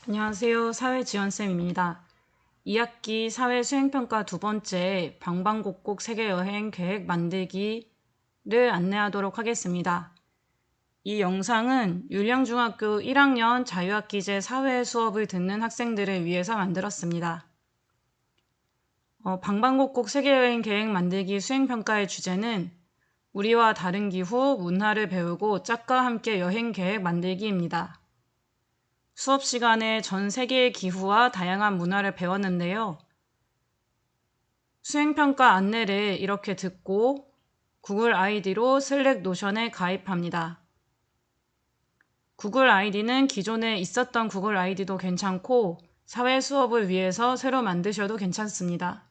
안녕하세요. 사회지원쌤입니다. 2학기 사회수행평가 두 번째 방방곡곡 세계여행 계획 만들기를 안내하도록 하겠습니다. 이 영상은 율령중학교 1학년 자유학기제 사회 수업을 듣는 학생들을 위해서 만들었습니다. 방방곡곡 세계여행 계획 만들기 수행평가의 주제는 우리와 다른 기후, 문화를 배우고 짝과 함께 여행 계획 만들기입니다. 수업 시간에 전 세계의 기후와 다양한 문화를 배웠는데요. 수행평가 안내를 이렇게 듣고 구글 아이디로 슬랙 노션에 가입합니다. 구글 아이디는 기존에 있었던 구글 아이디도 괜찮고 사회 수업을 위해서 새로 만드셔도 괜찮습니다.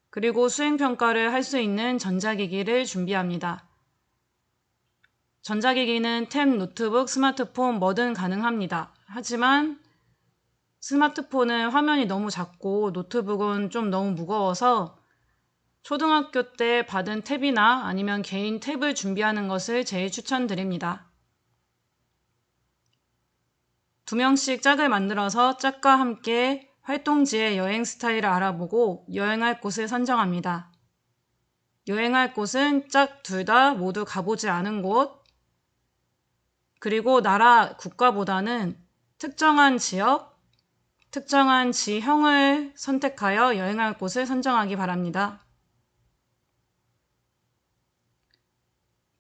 그리고 수행평가를 할 수 있는 전자기기를 준비합니다. 전자기기는 탭, 노트북, 스마트폰 뭐든 가능합니다. 하지만 스마트폰은 화면이 너무 작고 노트북은 좀 너무 무거워서 초등학교 때 받은 탭이나 아니면 개인 탭을 준비하는 것을 제일 추천드립니다. 2명씩 짝을 만들어서 짝과 함께 활동지의 여행 스타일을 알아보고 여행할 곳을 선정합니다. 여행할 곳은 짝 둘 다 모두 가보지 않은 곳, 그리고 나라, 국가보다는 특정한 지역, 특정한 지형을 선택하여 여행할 곳을 선정하기 바랍니다.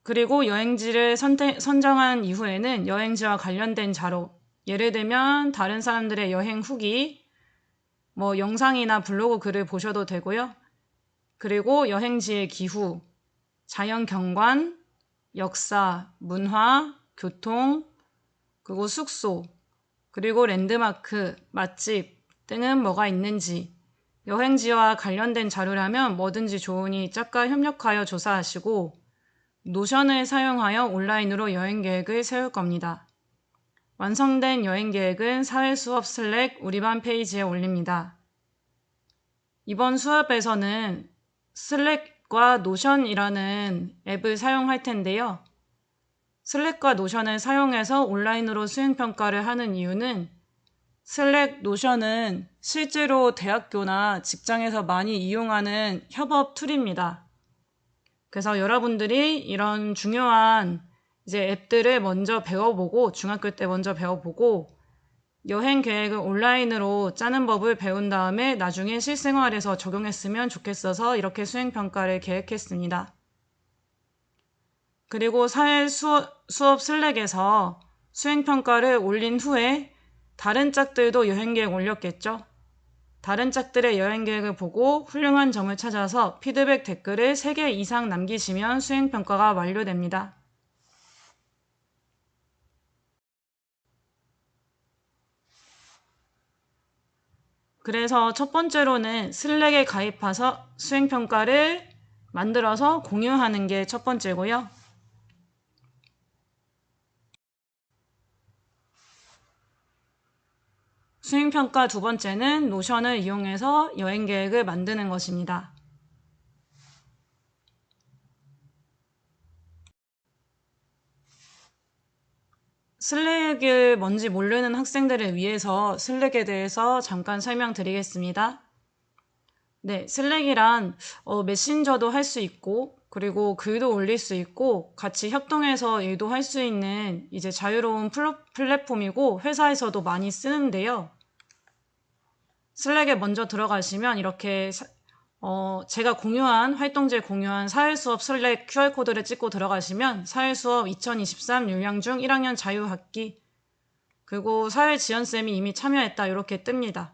그리고 여행지를 선정한 이후에는 여행지와 관련된 자료, 예를 들면 다른 사람들의 여행 후기, 영상이나 블로그 글을 보셔도 되고요. 그리고 여행지의 기후, 자연 경관, 역사, 문화, 교통, 그리고 숙소, 그리고 랜드마크, 맛집 등은 뭐가 있는지 여행지와 관련된 자료라면 뭐든지 좋으니 짝과 협력하여 조사하시고 노션을 사용하여 온라인으로 여행 계획을 세울 겁니다. 완성된 여행 계획은 사회수업 슬랙 우리반 페이지에 올립니다. 이번 수업에서는 슬랙과 노션이라는 앱을 사용할 텐데요. 슬랙과 노션을 사용해서 온라인으로 수행평가를 하는 이유는 슬랙, 노션은 실제로 대학교나 직장에서 많이 이용하는 협업 툴입니다. 그래서 여러분들이 이런 중요한 앱들을 먼저 배워보고 중학교 때 먼저 배워보고 여행 계획을 온라인으로 짜는 법을 배운 다음에 나중에 실생활에서 적용했으면 좋겠어서 이렇게 수행평가를 계획했습니다. 그리고 사회 수업 슬랙에서 수행평가를 올린 후에 다른 짝들도 여행계획 올렸겠죠. 다른 짝들의 여행계획을 보고 훌륭한 점을 찾아서 피드백 댓글을 3개 이상 남기시면 수행평가가 완료됩니다. 그래서 첫 번째로는 슬랙에 가입해서 수행평가를 만들어서 공유하는 게 첫 번째고요. 수행평가 두 번째는 노션을 이용해서 여행계획을 만드는 것입니다. 슬랙을 뭔지 모르는 학생들을 위해서 슬랙에 대해서 잠깐 설명드리겠습니다. 네, 슬랙이란 메신저도 할 수 있고 그리고 글도 올릴 수 있고 같이 협동해서 일도 할 수 있는 자유로운 플랫폼이고 회사에서도 많이 쓰는데요. 슬랙에 먼저 들어가시면 이렇게 제가 활동지에 공유한 사회수업 슬랙 QR코드를 찍고 들어가시면 사회수업 2023 율량중 1학년 자유학기 그리고 사회지원쌤이 이미 참여했다 이렇게 뜹니다.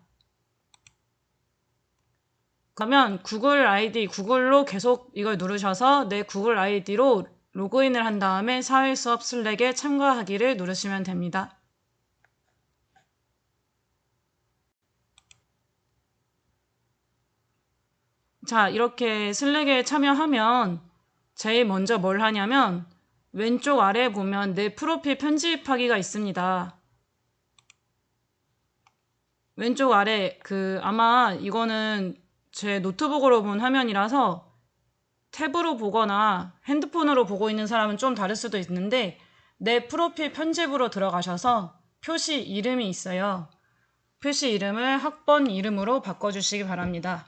그러면 구글로 계속 이걸 누르셔서 내 구글 아이디로 로그인을 한 다음에 사회수업 슬랙에 참가하기를 누르시면 됩니다. 자, 이렇게 슬랙에 참여하면 제일 먼저 뭘 하냐면 왼쪽 아래에 보면 내 프로필 편집하기가 있습니다. 왼쪽 아래 아마 이거는 제 노트북으로 본 화면이라서 탭으로 보거나 핸드폰으로 보고 있는 사람은 좀 다를 수도 있는데 내 프로필 편집으로 들어가셔서 표시 이름이 있어요. 표시 이름을 학번 이름으로 바꿔주시기 바랍니다.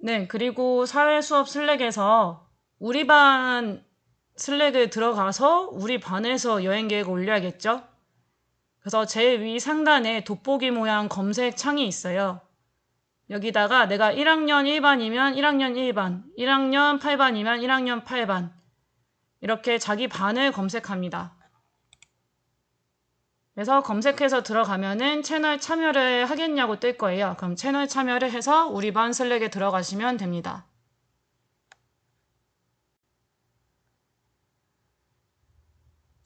네, 그리고 사회수업 슬랙에서 우리 반 슬랙에 들어가서 우리 반에서 여행 계획을 올려야겠죠? 그래서 제일 위 상단에 돋보기 모양 검색 창이 있어요. 여기다가 내가 1학년 1반이면 1학년 1반, 1학년 8반이면 1학년 8반 이렇게 자기 반을 검색합니다. 그래서 검색해서 들어가면은 채널 참여를 하겠냐고 뜰 거예요. 그럼 채널 참여를 해서 우리 반 슬랙에 들어가시면 됩니다.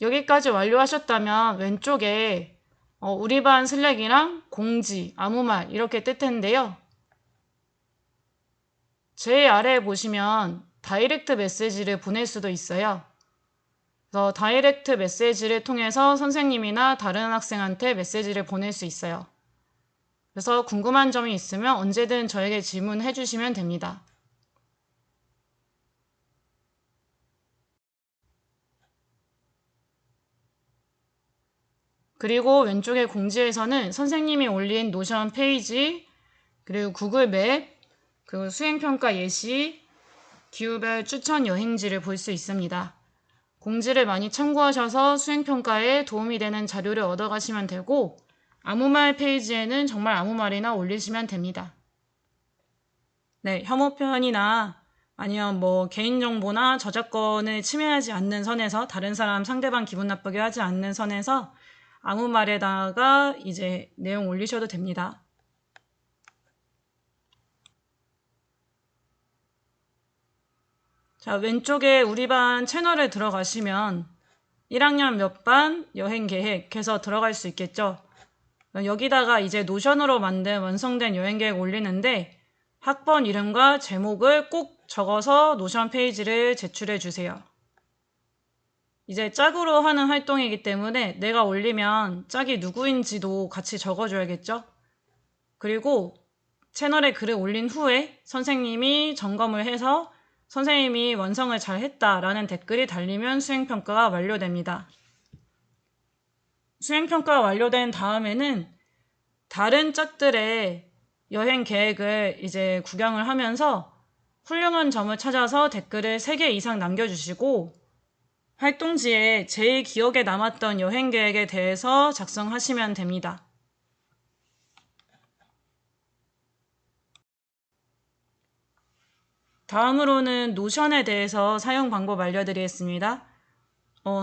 여기까지 완료하셨다면 왼쪽에 우리 반 슬랙이랑 공지, 아무 말 이렇게 뜰 텐데요. 제일 아래에 보시면 다이렉트 메시지를 보낼 수도 있어요. 그래서 다이렉트 메시지를 통해서 선생님이나 다른 학생한테 메시지를 보낼 수 있어요. 그래서 궁금한 점이 있으면 언제든 저에게 질문해 주시면 됩니다. 그리고 왼쪽의 공지에서는 선생님이 올린 노션 페이지, 그리고 구글 맵, 그리고 수행평가 예시, 기후별 추천 여행지를 볼 수 있습니다. 공지를 많이 참고하셔서 수행평가에 도움이 되는 자료를 얻어가시면 되고 아무 말 페이지에는 정말 아무 말이나 올리시면 됩니다. 네, 혐오 표현이나 아니면 개인정보나 저작권을 침해하지 않는 선에서 다른 사람 상대방 기분 나쁘게 하지 않는 선에서 아무 말에다가 이제 내용 올리셔도 됩니다. 자, 왼쪽에 우리 반 채널에 들어가시면 1학년 몇 반 여행 계획 해서 들어갈 수 있겠죠. 여기다가 이제 노션으로 만든 완성된 여행 계획 올리는데 학번 이름과 제목을 꼭 적어서 노션 페이지를 제출해 주세요. 이제 짝으로 하는 활동이기 때문에 내가 올리면 짝이 누구인지도 같이 적어줘야겠죠. 그리고 채널에 글을 올린 후에 선생님이 점검을 해서 선생님이 완성을 잘 했다라는 댓글이 달리면 수행평가가 완료됩니다. 수행평가가 완료된 다음에는 다른 짝들의 여행 계획을 이제 구경을 하면서 훌륭한 점을 찾아서 댓글을 3개 이상 남겨주시고 활동지에 제일 기억에 남았던 여행 계획에 대해서 작성하시면 됩니다. 다음으로는 노션에 대해서 사용 방법 알려드리겠습니다.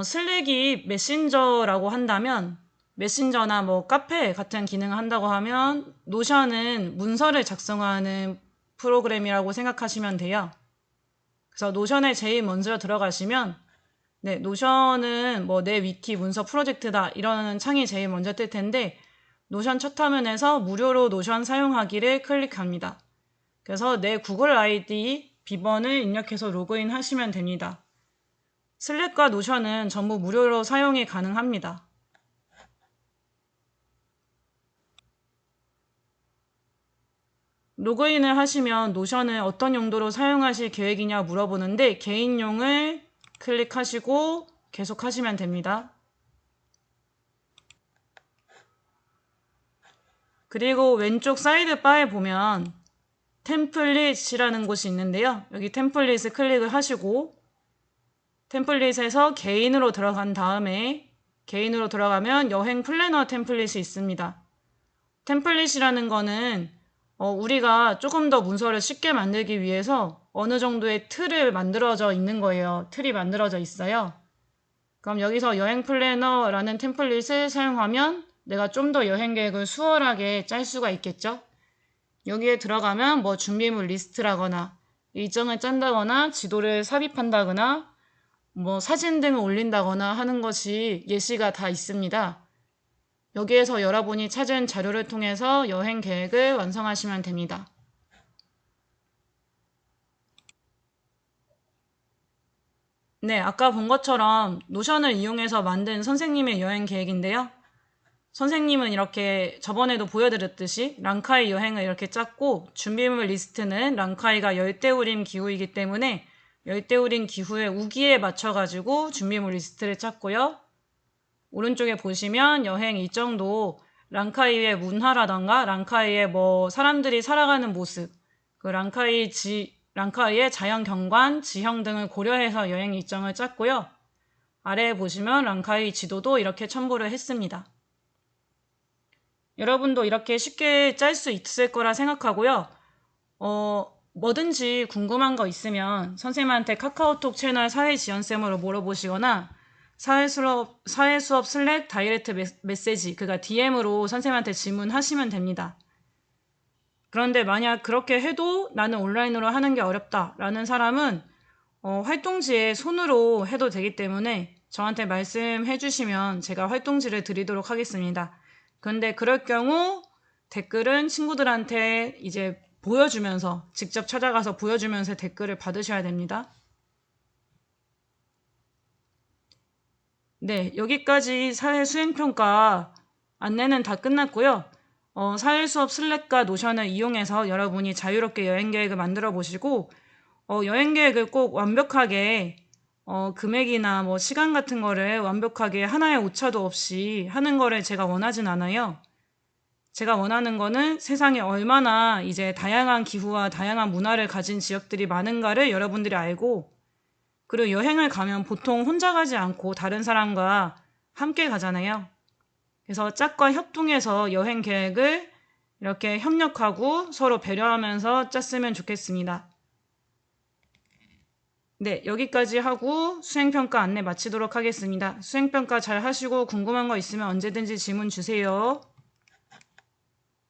슬랙이 메신저라고 한다면 메신저나 카페 같은 기능을 한다고 하면 노션은 문서를 작성하는 프로그램이라고 생각하시면 돼요. 그래서 노션에 제일 먼저 들어가시면 네, 노션은 내 위키 문서 프로젝트다 이런 창이 제일 먼저 뜰 텐데 노션 첫 화면에서 무료로 노션 사용하기를 클릭합니다. 그래서 내 구글 아이디 비번을 입력해서 로그인 하시면 됩니다. 슬랙과 노션은 전부 무료로 사용이 가능합니다. 로그인을 하시면 노션을 어떤 용도로 사용하실 계획이냐 물어보는데 개인용을 클릭하시고 계속 하시면 됩니다. 그리고 왼쪽 사이드바에 보면 템플릿이라는 곳이 있는데요. 여기 템플릿을 클릭을 하시고 템플릿에서 개인으로 들어간 다음에 개인으로 들어가면 여행 플래너 템플릿이 있습니다. 템플릿이라는 거는 우리가 조금 더 문서를 쉽게 만들기 위해서 어느 정도의 틀을 만들어져 있는 거예요. 틀이 만들어져 있어요. 그럼 여기서 여행 플래너라는 템플릿을 사용하면 내가 좀 더 여행 계획을 수월하게 짤 수가 있겠죠. 여기에 들어가면 준비물 리스트라거나 일정을 짠다거나 지도를 삽입한다거나 사진 등을 올린다거나 하는 것이 예시가 다 있습니다. 여기에서 여러분이 찾은 자료를 통해서 여행 계획을 완성하시면 됩니다. 네, 아까 본 것처럼 노션을 이용해서 만든 선생님의 여행 계획인데요. 선생님은 이렇게 저번에도 보여드렸듯이 랑카이 여행을 이렇게 짰고 준비물 리스트는 랑카이가 열대우림 기후이기 때문에 열대우림 기후의 우기에 맞춰가지고 준비물 리스트를 짰고요. 오른쪽에 보시면 여행 일정도 랑카이의 문화라던가 랑카이의 사람들이 살아가는 모습, 그 랑카이의 자연 경관, 지형 등을 고려해서 여행 일정을 짰고요. 아래에 보시면 랑카이 지도도 이렇게 첨부를 했습니다. 여러분도 이렇게 쉽게 짤 수 있을 거라 생각하고요. 뭐든지 궁금한 거 있으면 선생님한테 카카오톡 채널 사회지연쌤으로 물어보시거나 사회수업 슬랙 다이렉트 메시지, 그러니까 DM으로 선생님한테 질문하시면 됩니다. 그런데 만약 그렇게 해도 나는 온라인으로 하는 게 어렵다 라는 사람은 활동지에 손으로 해도 되기 때문에 저한테 말씀해 주시면 제가 활동지를 드리도록 하겠습니다. 그런데 그럴 경우 댓글은 친구들한테 이제 보여주면서 직접 찾아가서 보여주면서 댓글을 받으셔야 됩니다. 네, 여기까지 사회 수행평가 안내는 다 끝났고요. 사회수업 슬랙과 노션을 이용해서 여러분이 자유롭게 여행계획을 만들어 보시고 여행계획을 꼭 완벽하게 금액이나 시간 같은 거를 완벽하게 하나의 오차도 없이 하는 거를 제가 원하진 않아요. 제가 원하는 거는 세상에 얼마나 이제 다양한 기후와 다양한 문화를 가진 지역들이 많은가를 여러분들이 알고, 그리고 여행을 가면 보통 혼자 가지 않고 다른 사람과 함께 가잖아요. 그래서 짝과 협동해서 여행 계획을 이렇게 협력하고 서로 배려하면서 짰으면 좋겠습니다. 네, 여기까지 하고 수행평가 안내 마치도록 하겠습니다. 수행평가 잘 하시고 궁금한 거 있으면 언제든지 질문 주세요.